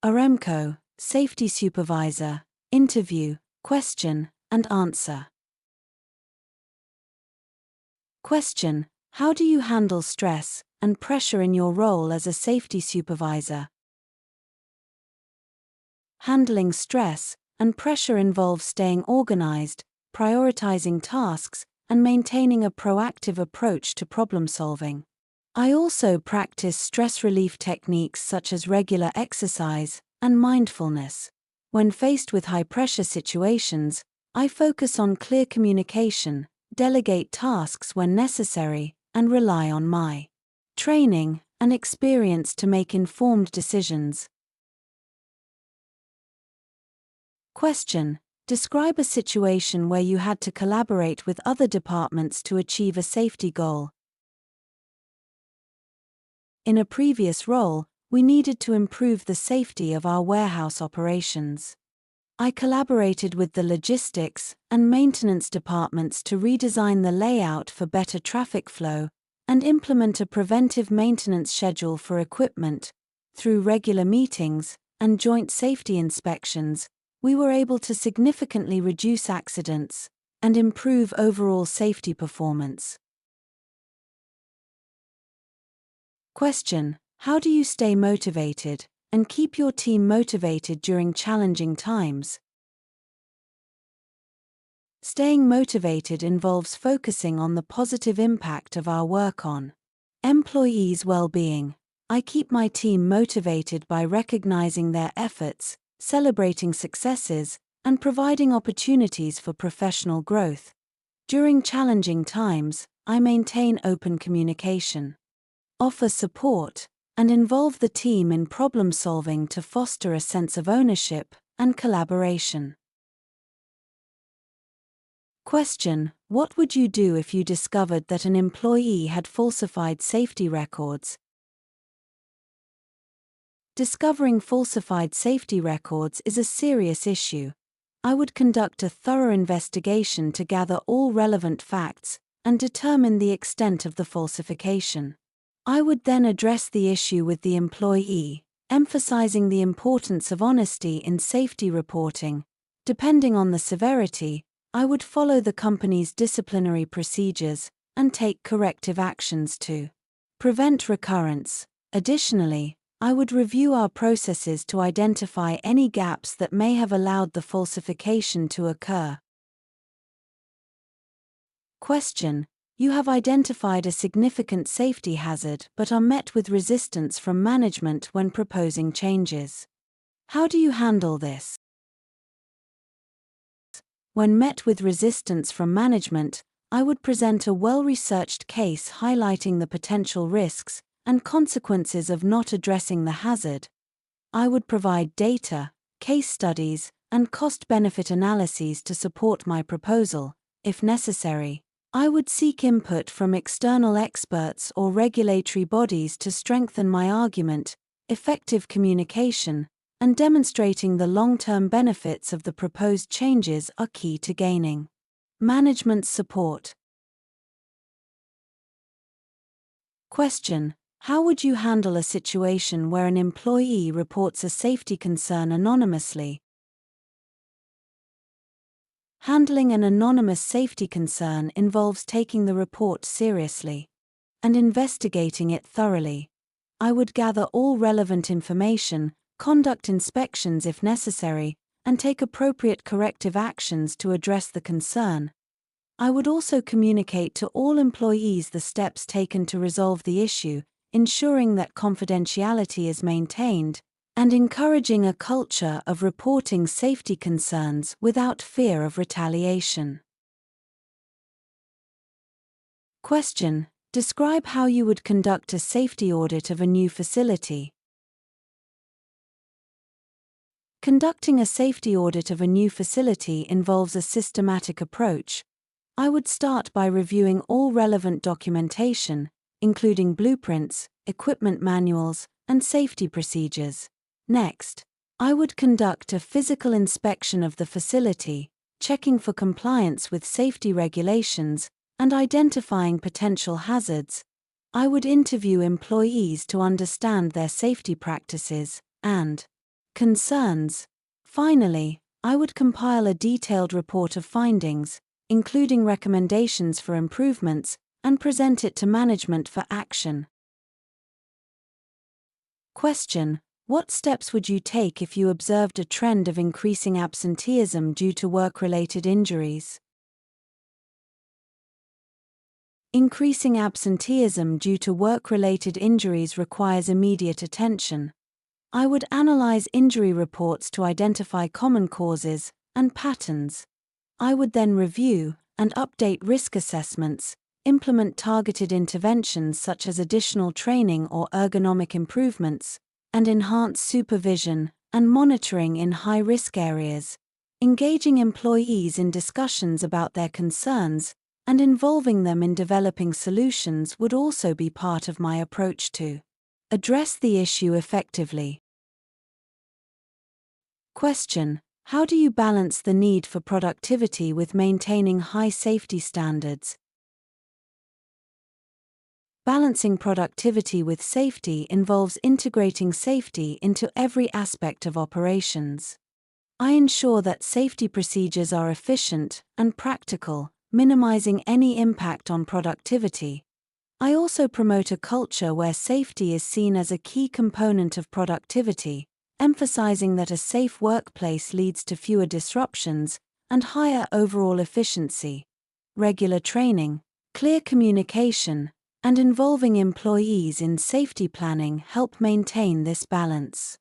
Aramco, Safety Supervisor, Interview, Question and Answer. Question: how do you handle stress and pressure in your role as a safety supervisor? Handling stress and pressure involves staying organized, prioritizing tasks, and maintaining a proactive approach to problem solving. I also practice stress relief techniques such as regular exercise and mindfulness. When faced with high-pressure situations, I focus on clear communication, delegate tasks when necessary, and rely on my training and experience to make informed decisions. Question: describe a situation where you had to collaborate with other departments to achieve a safety goal. In a previous role, we needed to improve the safety of our warehouse operations. I collaborated with the logistics and maintenance departments to redesign the layout for better traffic flow and implement a preventive maintenance schedule for equipment. Through regular meetings and joint safety inspections, we were able to significantly reduce accidents and improve overall safety performance. Question: how do you stay motivated and keep your team motivated during challenging times? Staying motivated involves focusing on the positive impact of our work on employees' well-being. I keep my team motivated by recognizing their efforts, celebrating successes, and providing opportunities for professional growth. During challenging times, I maintain open communication, offer support, and involve the team in problem-solving to foster a sense of ownership and collaboration. Question: what would you do if you discovered that an employee had falsified safety records? Discovering falsified safety records is a serious issue. I would conduct a thorough investigation to gather all relevant facts and determine the extent of the falsification. I would then address the issue with the employee, emphasizing the importance of honesty in safety reporting. Depending on the severity, I would follow the company's disciplinary procedures and take corrective actions to prevent recurrence. Additionally, I would review our processes to identify any gaps that may have allowed the falsification to occur. Question: you have identified a significant safety hazard but are met with resistance from management when proposing changes. How do you handle this? When met with resistance from management, I would present a well-researched case highlighting the potential risks and consequences of not addressing the hazard. I would provide data, case studies, and cost-benefit analyses to support my proposal. If necessary, I would seek input from external experts or regulatory bodies to strengthen my argument. Effective communication and demonstrating the long-term benefits of the proposed changes are key to gaining management support. Question: how would you handle a situation where an employee reports a safety concern anonymously? Handling an anonymous safety concern involves taking the report seriously and investigating it thoroughly. I would gather all relevant information, conduct inspections if necessary, and take appropriate corrective actions to address the concern. I would also communicate to all employees the steps taken to resolve the issue, ensuring that confidentiality is maintained, and encouraging a culture of reporting safety concerns without fear of retaliation. Question: describe how you would conduct a safety audit of a new facility. Conducting a safety audit of a new facility involves a systematic approach. I would start by reviewing all relevant documentation, including blueprints, equipment manuals, and safety procedures. Next, I would conduct a physical inspection of the facility, checking for compliance with safety regulations and identifying potential hazards. I would interview employees to understand their safety practices and Concerns. Finally, I would compile a detailed report of findings, including recommendations for improvements, and present it to management for action. Question: what steps would you take if you observed a trend of increasing absenteeism due to work-related injuries? Increasing absenteeism due to work-related injuries requires immediate attention. I would analyze injury reports to identify common causes and patterns. I would then review and update risk assessments, implement targeted interventions such as additional training or ergonomic improvements, and enhance supervision and monitoring in high-risk areas. Engaging employees in discussions about their concerns and involving them in developing solutions would also be part of my approach to address the issue effectively. Question: how do you balance the need for productivity with maintaining high safety standards? Balancing productivity with safety involves integrating safety into every aspect of operations. I ensure that safety procedures are efficient and practical, minimizing any impact on productivity. I also promote a culture where safety is seen as a key component of productivity, emphasizing that a safe workplace leads to fewer disruptions and higher overall efficiency. Regular training, clear communication, and involving employees in safety planning help maintain this balance.